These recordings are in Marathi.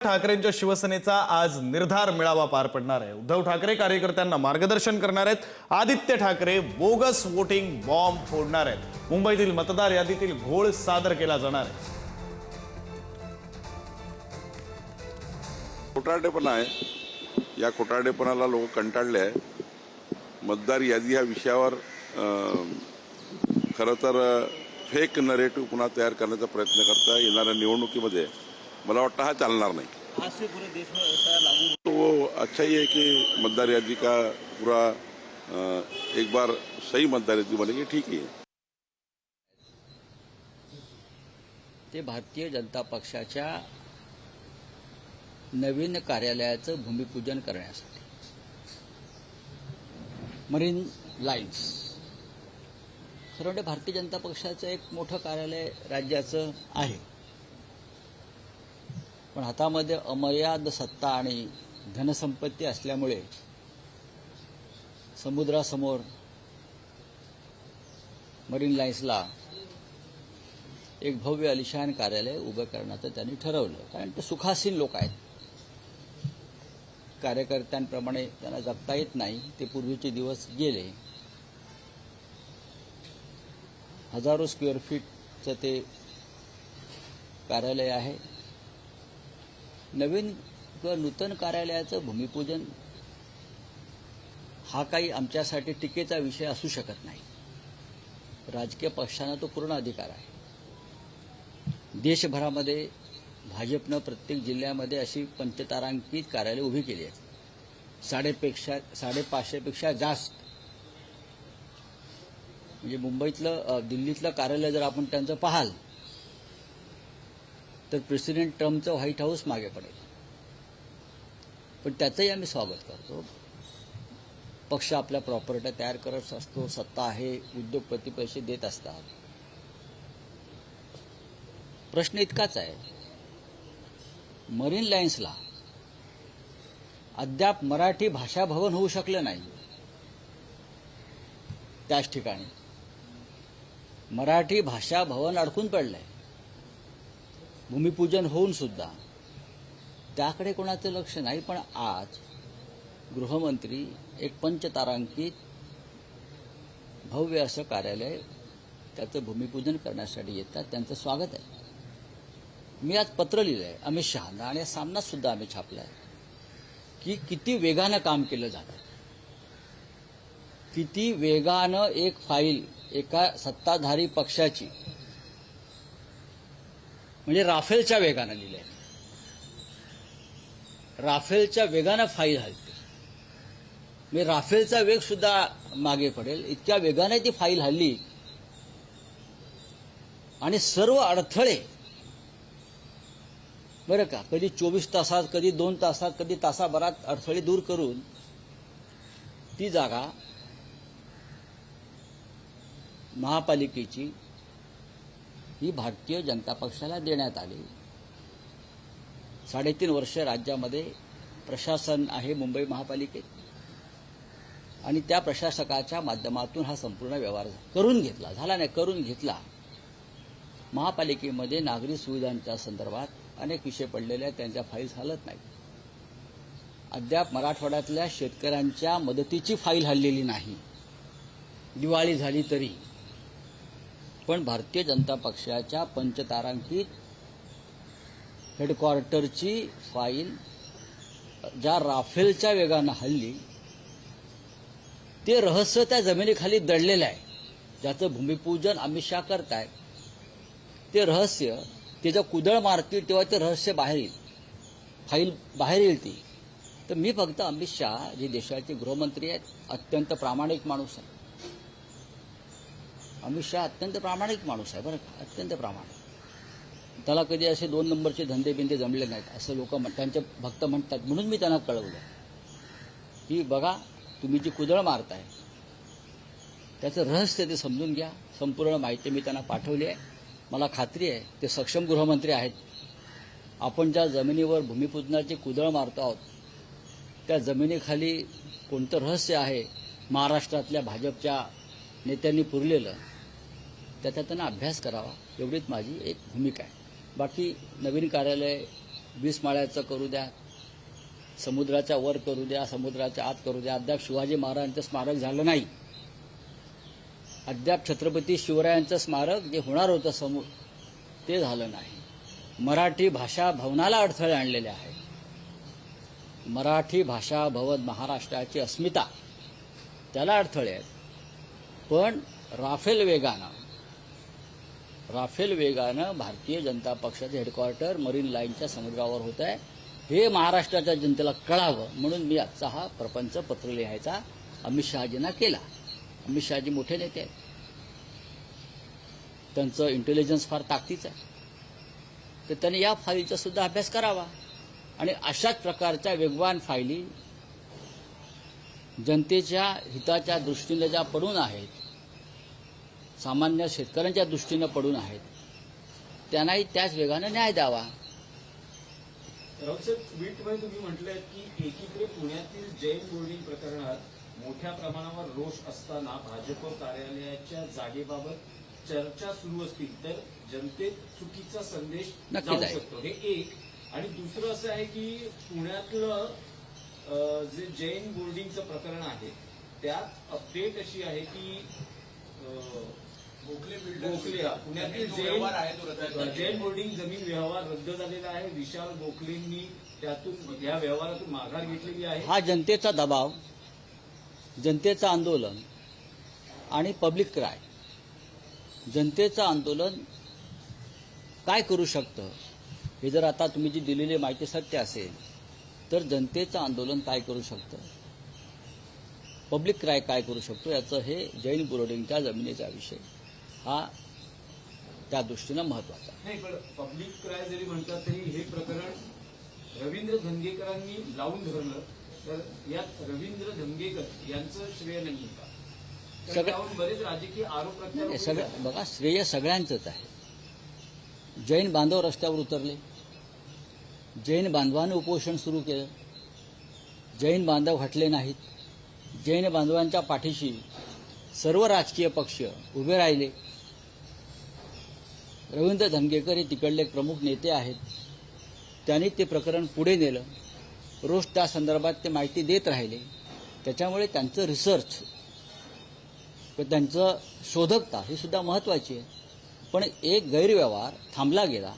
ठाकरेंच्या शिवसेनेचा आज निर्धार मेळावा पार पडणार आहे। उद्धव ठाकरे कार्यकर्त्यांना मार्गदर्शन करणार आहेत। Aditya Thackeray bogus voting bomb फोडणार आहेत। मुंबईतील मतदार यादीतील घोळ सादर केला जाणार आहे। खोटारडेपणा आहे, या खोटारडेपणाला लोक कंटाळले आहे। मतदार यादी या विषयावर खरं तर फेक नरेटिव्ह पुन्हा तयार करण्याचा प्रयत्न करता येणाऱ्या निवडणुकीमध्ये मला वाटतं हा चालणार नाही। आज से पूरे देश में ऐसा लागू तो वो अच्छा ही है कि मतदार यादी का पूरा एक बार सही मतदार यादी बनेगी, ठीक ही है। ते भारतीय जनता पक्षाच्या नवीन कार्यालयाचं भूमिपूजन करण्यासाठी मरीन लाईन्स खरं म्हणजे भारतीय जनता पक्षाचं एक मोठं कार्यालय राज्याचं आहे, पण हातामध्ये अमर्याद सत्ता आणि धनसंपत्ती असल्यामुळे समुद्रासमोर मरीन लाईन्सला एक भव्य आलिशान कार्यालय उभं करण्याचं त्यांनी ठरवलं। कारण ते सुखासीन लोक आहेत, कार्यकर्त्यांप्रमाणे त्यांना जगता येत नाही, ते पूर्वीचे दिवस गेले। हजारो स्क्वेअर फीटचं ते कार्यालय आहे। नवीन किंवा नूतन कार्यालयाचं भूमिपूजन हा काही आमच्यासाठी टीकेचा विषय असू शकत नाही। राजकीय पक्षांना तो पूर्ण अधिकार आहे। देशभरामध्ये भाजपनं प्रत्येक जिल्ह्यामध्ये अशी पंचतारांकित कार्यालय उभी केली आहेत। 550पेक्षा जास्त, म्हणजे मुंबईतलं दिल्लीतलं कार्यालय जर आपण त्यांचं पाहाल तर प्रेसिडेंट ट्रम्पचं व्हाईट हाऊस मागे पडेल, पण त्याचंही आम्ही स्वागत करतो। पक्ष आपल्या प्रॉपर्ट्या तयार करत असतो, सत्ता आहे, उद्योगपती पैसे देत असतात। प्रश्न इतकाच आहे, मरीन लाईन्सला अद्याप मराठी भाषा भवन होऊ शकलं नाही। त्याच ठिकाणी मराठी भाषा भवन अडकून पडलंय, भूमिपूजन होऊन सुद्धा त्याकडे कोणाचं लक्ष नाही। पण आज गृहमंत्री एक पंचतारांकित भव्य असं कार्यालय त्याचं भूमिपूजन करण्यासाठी येतात, त्यांचं स्वागत आहे। मी आज पत्र लिहिलंय अमित शहांना आणि सामनात सुद्धा आम्ही छापलाय की किती वेगानं काम केलं जातं, किती वेगानं एक फाईल एका सत्ताधारी पक्षाची, म्हणजे राफेलच्या वेगानं लिहिलंय, राफेलच्या वेगानं फाईल हलते, म्हणजे राफेलचा वेग सुद्धा मागे पडेल इतक्या वेगाने ती फाईल हल्ली। आणि सर्व अडथळे बरं का, कधी 24 तासात, कधी 2 तासात, कधी तासाभरात अडथळे दूर करून ती जागा महापालिकेची ही भारतीय जनता पक्षाला देण्यात आली। 3.5 वर्ष राज्यामध्ये प्रशासन आहे मुंबई महापालिकेत, आणि त्या प्रशासकाच्या माध्यमातून हा संपूर्ण व्यवहार करून घेतला। महापालिकेमध्ये नागरी सुविधांच्या संदर्भात अनेक विषय पडलेले आहेत, त्यांच्या फाईल्स हलत नाहीत। अद्याप मराठवाड्यातल्या शेतकऱ्यांच्या मदतीची फाईल हललेली नाही, दिवाळी झाली तरी। पण भारतीय जनता पक्षाच्या पंचतारांकित हेडक्वार्टरची फाईल ज्या राफेलच्या वेगानं हल्ली, ते रहस्य त्या जमिनीखाली दडलेलं आहे, ज्याचं भूमिपूजन अमित शहा करतायत। ते रहस्य ते जेव्हा कुदळ मारतील तेव्हा ते रहस्य बाहेर येईल, फाईल बाहेर येईल ती। तर मी फक्त अमित शहा जे देशाचे गृहमंत्री आहेत, अत्यंत प्रामाणिक माणूस आहे। अमित शहा अत्यंत प्रामाणिक माणूस आहे, बरं का, अत्यंत प्रामाणिक। त्याला कधी असे 2 नंबरचे धंदे जमले नाहीत असं लोक त्यांचे भक्त म्हणतात। म्हणून मी त्यांना कळवलं की बघा, तुम्ही जी कुदळ मारताय त्याचं रहस्य ते समजून घ्या। संपूर्ण माहिती मी त्यांना पाठवली आहे। मला खात्री आहे ते सक्षम गृहमंत्री आहेत। आपण ज्या जमिनीवर भूमिपूजनाची कुदळ मारतो आहोत त्या जमिनीखाली कोणतं रहस्य आहे महाराष्ट्रातल्या भाजपच्या नेत्यांनी पुरलेलं, त्याचा त्यांना अभ्यास करावा, एवढीच माझी एक भूमिका आहे। बाकी नवीन कार्यालय 20 माळ्याचं करू द्या, समुद्राच्या वर करू द्या, समुद्राच्या आत करू द्या, अद्याप शिवाजी महाराजांचं स्मारक झालं नाही. अद्याप छत्रपती शिवरायांचं स्मारक जे होणार होतं ते झालं नाही. मराठी भाषा भवनाला अडथळे आणलेले आहेत. मराठी भाषा भवन महाराष्ट्राची अस्मिता त्याला अडथळे आहेत. पण राफेल वेगानं भारतीय जनता पक्षाचं हेडक्वार्टर मरीन लाईनच्या समुद्रावर होत आहे. हे महाराष्ट्राच्या जनतेला कळावं म्हणून मी आजचा हा प्रपंच पत्र लिहायचा अमित शहाजींना केला. अमित शहाजी मोठे नेते आहेत, त्यांचं इंटेलिजन्स फार ताकदीचं आहे, तर त्यांनी या फाईलचा सुद्धा अभ्यास करावा आणि अशाच प्रकारच्या वेगवान फायली जनतेच्या हिताच्या दृष्टीने ज्या पडून आहेत, सामान्य शेतकऱ्यांच्या दृष्टीनं पडून आहेत, त्यांनाही त्याच वेगानं न्याय द्यावा. राऊतसाहेब, ट्विटमध्ये तुम्ही म्हटलंय की एकीकडे पुण्यातील जैन बोर्डिंग प्रकरणात मोठ्या प्रमाणावर रोष असताना भाजप कार्यालयाच्या जागेबाबत चर्चा सुरू असतील तर जनतेत चुकीचा संदेश नक्कीच जाऊ आहे. शकतो. हे एक. आणि दुसरं असं आहे की पुण्यातलं जे जैन बोर्डिंगचं प्रकरण आहे त्यात अपडेट अशी आहे की पुण्यातील जैन बोर्डिंग जमीन व्यवहार रद्द झालेला आहे. विशाल गोखलेंनी त्यातून या व्यवहारातून माघार घेतलेली आहे. हा जनतेचा दबाव, जनतेचं आंदोलन आणि पब्लिक क्राय. जनतेचं आंदोलन काय करू शकतं हे जर आता तुम्ही जी दिलेली माहिती सत्य असेल तर जनतेचं आंदोलन काय करू शकतं, पब्लिक क्राय काय करू शकतो, याचं हे जैन बोर्डिंगच्या जमिनीचा विषय हा त्या दृष्टीनं महत्वाचा आहे. नाही, पण पब्लिक क्राय जरी म्हणतात तरी हे प्रकरण रवींद्र धंगेकरांनी लावून धरलं तर यात रवींद्र धंगेकर यांचं श्रेय नाही का? तर त्यावर बरेच राजकीय आरोप प्रत्यारोप सगळं बघा, श्रेय सगळ्यांचंच आहे. जैन बांधव रस्त्यावर उतरले, जैन बांधवांनी उपोषण सुरू केलं, जैन बांधव हटले नाहीत, जैन बांधवांच्या पाठीशी सर्व राजकीय पक्ष उभे राहिले. रवींद्र धंगेकर हे तिकडले प्रमुख नेते आहेत, त्यांनी ते प्रकरण पुढे नेलं. रोज त्या संदर्भात ते माहिती देत राहिले. त्याच्यामुळे त्यांचं रिसर्च व त्यांचं शोधकता ही सुद्धा महत्त्वाची आहे. पण एक गैरव्यवहार थांबला गेला.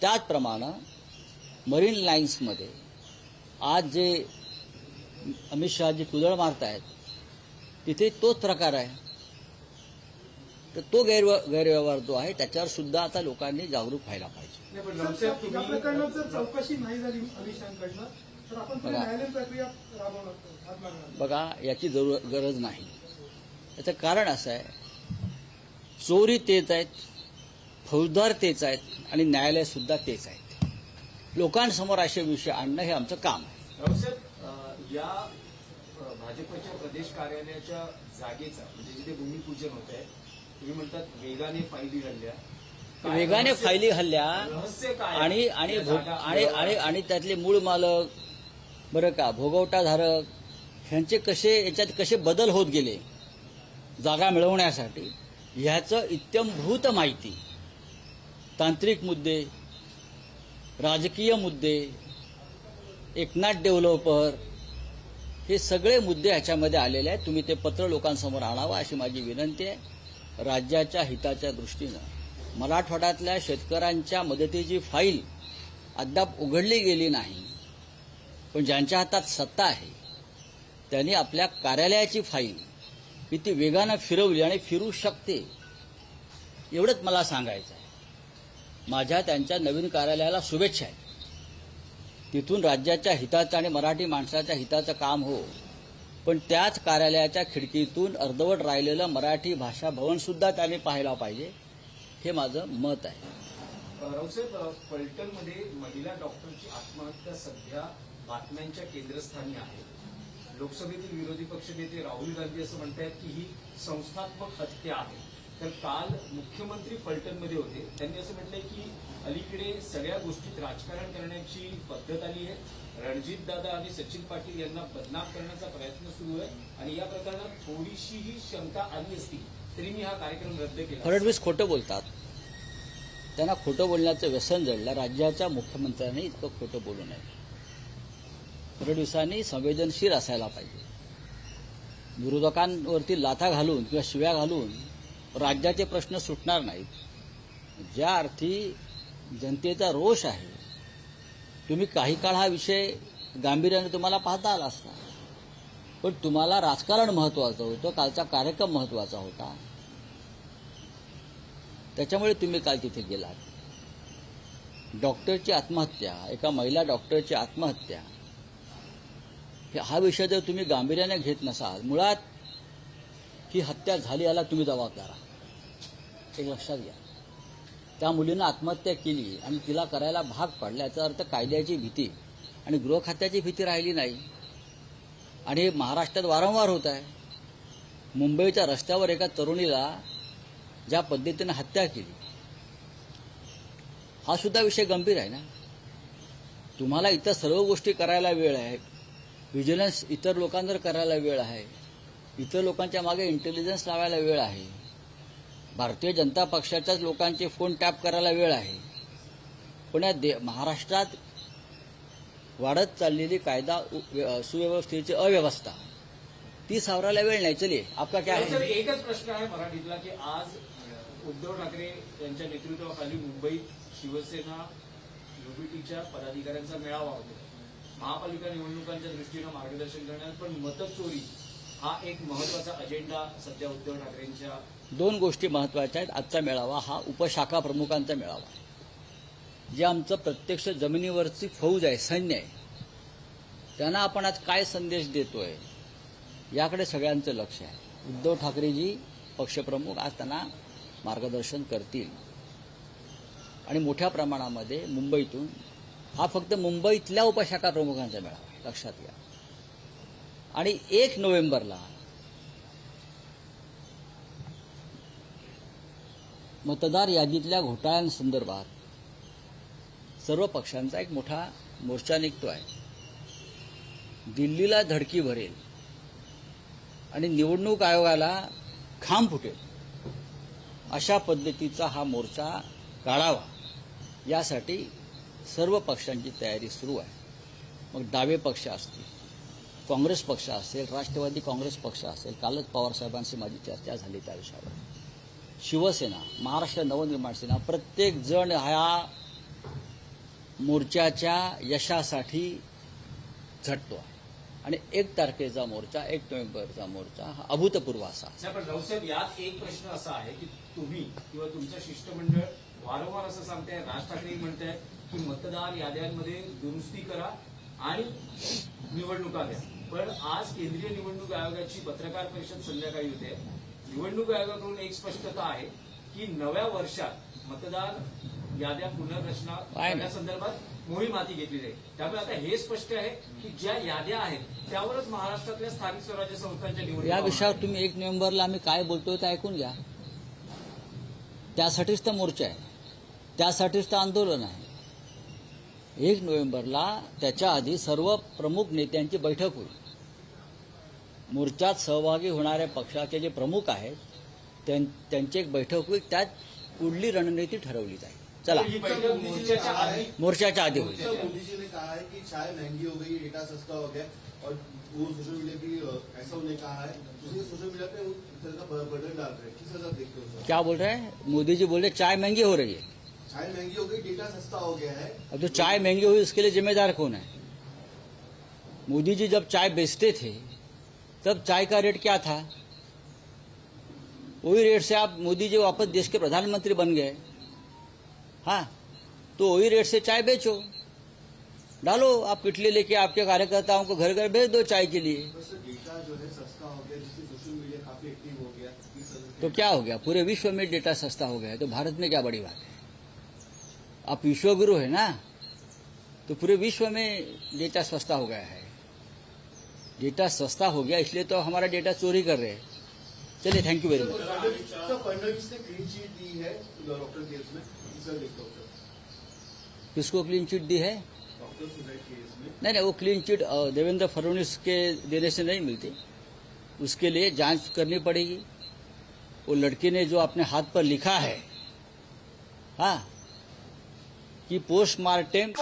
त्याचप्रमाणे मरीन लाईन्समध्ये आज जे अमित शहाजी तुदळ मारतायत तिथे तोच प्रकार आहे. तर तो गैरव्यवहार जो आहे त्याच्यावर सुद्धा आता लोकांनी जागरूक व्हायला पाहिजे. नाही, पण राऊतसाहेब, या प्रकरणात जर चौकशी नाही झाली अमित शहाकडनं तर आपण पुढे न्यायालयीन प्रक्रिया राबवणार. बघा, याची गरज नाही. याचं कारण असं आहे, चोरी तेच आहेत, फौजदार तेच आहेत आणि न्यायालय सुद्धा तेच आहेत. लोकांसमोर असे विषय आणणं हे आमचं काम आहे. राऊतसाहेब, या भाजपच्या प्रदेश कार्यालयाच्या जागेचा म्हणजे जिथे भूमिपूजन होत आहे, तुम्ही म्हणतात वेगाने फायली हल्ल्या, वेगाने फायली हल्ल्या रहस्य काय आणि आणि आणि त्यातले मूळ मालक बरं का, भोगवटाधारक ह्यांचे याच्यात कसे बदल होत गेले जागा मिळवण्यासाठी, ह्याचं इत्यंभूत माहिती, तांत्रिक मुद्दे, राजकीय मुद्दे, एकनाथ डेव्हलपर, हे सगळे मुद्दे ह्याच्यामध्ये आलेले आहेत. तुम्ही ते पत्र लोकांसमोर आणावं अशी माझी विनंती आहे. राज्याच्या हिताच्या दृष्टीनं मराठवाड्यातल्या शेतकऱ्यांच्या मदतीची फाईल अद्याप उघडली गेली नाही. पण ज्यांच्या हातात सत्ता आहे त्यांनी आपल्या कार्यालयाची फाईल किती वेगानं फिरवली आणि फिरू शकते एवढंच मला सांगायचं आहे. माझ्या त्यांच्या नवीन कार्यालयाला शुभेच्छा आहेत. तिथून राज्याच्या हिताचं आणि मराठी माणसाच्या हिताचं काम हो, पण त्याच कार्यालयाच्या खिडकीतून अर्धवट राहिलेलं मराठी भाषा भवन सुद्धा त्यांनी पाहायला पाहिजे, हे माझं मत आहे. राऊतसाहेब, फलटणमध्ये महिला डॉक्टरची आत्महत्या सध्या बातम्यांच्या केंद्रस्थानी आहे. लोकसभेतील विरोधी पक्षनेते राहुल गांधी असं म्हणतायत की ही संस्थात्मक हत्या आहे. तर काल मुख्यमंत्री फलटणमध्ये होते, त्यांनी असं म्हटलंय की अलीकडे सगळ्या गोष्टीत राजकारण करण्याची पद्धत आली आहे. रणजितदादा आणि सचिन पाटील यांना बदनाम करण्याचा प्रयत्न सुरू आहे आणि या प्रकरणात थोडीशीही शंका आली असती तरी मी हा कार्यक्रम रद्द केला. फडणवीस खोटं बोलतात. त्यांना खोटं बोलण्याचं व्यसन जडलं. राज्याच्या मुख्यमंत्र्यांनी इतकं खोटं बोलू नये. फडणवीसांनी संवेदनशील असायला पाहिजे. विरोधकांवरती लाथा घालून किंवा शिव्या घालून राज्याचे प्रश्न सुटणार नाहीत. ज्या अर्थी जनतेचा रोष आहे, तुम्ही काही काळ हा विषय गांभीर्याने तुम्हाला पाहता आला असता, पण तुम्हाला राजकारण महत्वाचं होतं, कालचा कार्यक्रम महत्वाचा होता, त्याच्यामुळे तुम्ही काल तिथे गेलात. डॉक्टरची आत्महत्या, एका महिला डॉक्टरची आत्महत्या, हा विषय जर तुम्ही गांभीर्याने घेत नसाल, मुळात ही हत्या झाली याला तुम्ही जबाबदार आहात, एक लक्षात घ्या. त्या मुलीनं आत्महत्या केली आणि तिला करायला भाग पडला, याचा अर्थ कायद्याची भीती आणि गृह खात्याची भीती राहिली नाही. आणि हे महाराष्ट्रात वारंवार होत आहे. मुंबईच्या रस्त्यावर एका तरुणीला ज्या पद्धतीने हत्या केली, हा सुद्धा विषय गंभीर आहे ना. तुम्हाला इतर सर्व गोष्टी करायला वेळ आहे, व्हिजिलन्स इतर लोकांवर करायला वेळ आहे, इतर लोकांच्या मागे इंटेलिजन्स लावायला वेळ आहे, भारतीय जनता पक्षाच्याच लोकांचे फोन टॅप करायला वेळ आहे, पण या महाराष्ट्रात वाढत चाललेली कायदा सुव्यवस्थेची अव्यवस्था ती सावरायला वेळ नाही. चलिए आपका क्या सर, है? एकच प्रश्न आहे मराठीतला की आज उद्धव ठाकरे यांच्या नेतृत्वाखाली मुंबईत शिवसेना युबीटीच्या पदाधिकाऱ्यांचा मेळावा होतो. महापालिका निवडणुकांच्या दृष्टीनं मार्गदर्शन करण्यात, पण मतचोरी हा एक महत्वाचा अजेंडा सध्या उद्धव ठाकरेंच्या. दोन गोष्टी महत्वाच्या आहेत. आजचा मेळावा हा उपशाखा प्रमुखांचा मेळावा आहे. जे आमचं प्रत्यक्ष जमिनीवरची फौज आहे, सैन्य आहे, त्यांना आपण आज काय संदेश देतोय याकडे सगळ्यांचं लक्ष आहे. उद्धव ठाकरेजी पक्षप्रमुख आज त्यांना मार्गदर्शन करतील आणि मोठ्या प्रमाणामध्ये मुंबईतून, हा फक्त मुंबईतल्या उपशाखा प्रमुखांचा मेळावा आहे, लक्षात घ्या. आणि 1 नोव्हेंबरला मतदार यादीतल्या घोटाळ्यांसंदर्भात सर्व पक्षांचा एक मोठा मोर्चा निघतो आहे. दिल्लीला धडकी भरेल आणि निवडणूक आयोगाला खांब फुटेल अशा पद्धतीचा हा मोर्चा काढावा, यासाठी सर्व पक्षांची तयारी सुरू आहे. मग डावे पक्ष असतील, काँग्रेस पक्ष असेल, राष्ट्रवादी काँग्रेस पक्ष असेल, कालच पवारसाहेबांशी माझी चर्चा झाली त्या विषयावर, शिवसेना, महाराष्ट्र नवनिर्माण सेना, प्रत्येक जण ह्या मोर्चाच्या यशासाठी झटतो आहे. आणि 1 तारखेचा मोर्चा, 1 नोव्हेंबरचा मोर्चा हा अभूतपूर्व असा. नाही, पण राऊसाहेब, यात एक प्रश्न असा आहे की तुम्ही किंवा तुमचं शिष्टमंडळ वारंवार असं सांगताय, राज ठाकरे म्हणताय की मतदार याद्यांमध्ये दुरुस्ती करा आणि निवडणुका घ्या. पण आज केंद्रीय निवडणूक आयोगाची पत्रकार परिषद संध्याकाळी होते. निवडणूक आयोगाकडून एक स्पष्टता आहे की नव्या वर्षात मतदार याद्या पुनर्रचना करण्यासंदर्भात मोहीम हाती घेतली जाईल. त्यामुळे आता हे स्पष्ट आहे की ज्या याद्या आहेत त्यावरच महाराष्ट्रातल्या स्थानिक स्वराज्य संस्थांच्या निवडणुका. या विषयावर तुम्ही 1 नोव्हेंबरला आम्ही काय बोलतोय ते ऐकून घ्या. त्यासाठीच तर मोर्चा आहे, त्यासाठीच तर आंदोलन आहे. 1 नोव्हेंबरला त्याच्या आधी सर्व प्रमुख नेत्यांची बैठक होईल. मोर्चात सहभागी होणाऱ्या पक्षाचे जे प्रमुख आहेत त्यांची एक बैठक होईल, त्यात पुढली रणनीती ठरवली जाईल. चला, ही बैठक मोर्चाच्या आधी होईल. मोदी जी ने कहा है कि चाय महंगी हो गई, डेटा सस्ता हो गया, और वो सोशल मीडिया की ऐसा उन्होंने कहा है, उसने सोशल मीडिया पे उस तरह का बर्डन डाल रहे हैं. किस तरह देखते हो सर? क्या बोल रहे हैं मोदी जी? बोल रहे चाय महंगी हो रही है. चाय महंगी हो गई, डेटा सस्ता हो गया है. अब जो चाय महंगी हुई उसके लिए जिम्मेदार कौन है? मोदी जी जब चाय बेचते थे तब चाय का रेट क्या था? वही रेट से आप मोदी जी वापस देश के प्रधानमंत्री बन गए. हाँ, तो वही रेट से चाय बेचो, डालो आप किटली लेके आपके कार्यकर्ताओं को घर घर भेज दो चाय के लिए. तो सर डेटा जो है सस्ता हो गया, जिससे सोशल मीडिया काफी एक्टिव हो गया. किस तरह से? तो क्या हो गया? पूरे विश्व में डेटा सस्ता हो गया है, तो भारत में क्या बड़ी बात है? आप विश्वगुरु है ना, तो पूरे विश्व में डेटा सस्ता हो गया है. डेटा सस्ता हो गया इसलिए तो हमारा डेटा चोरी कर रहे हैं. चलिए, thank you very much. Sir Fadnavis ने क्लीन चिट दी है डॉक्टर केस में. सर देखते हो सर, किसको क्लीन चिट दी है? डॉक्टर सुसाइड केस में. नहीं, वो क्लीन चिट देवेंद्र फडणवीस के देने से नहीं मिलती. उसके लिए जांच करनी पड़ेगी. वो लड़की ने जो अपने हाथ पर लिखा है, हाँ, की पोस्टमार्टेम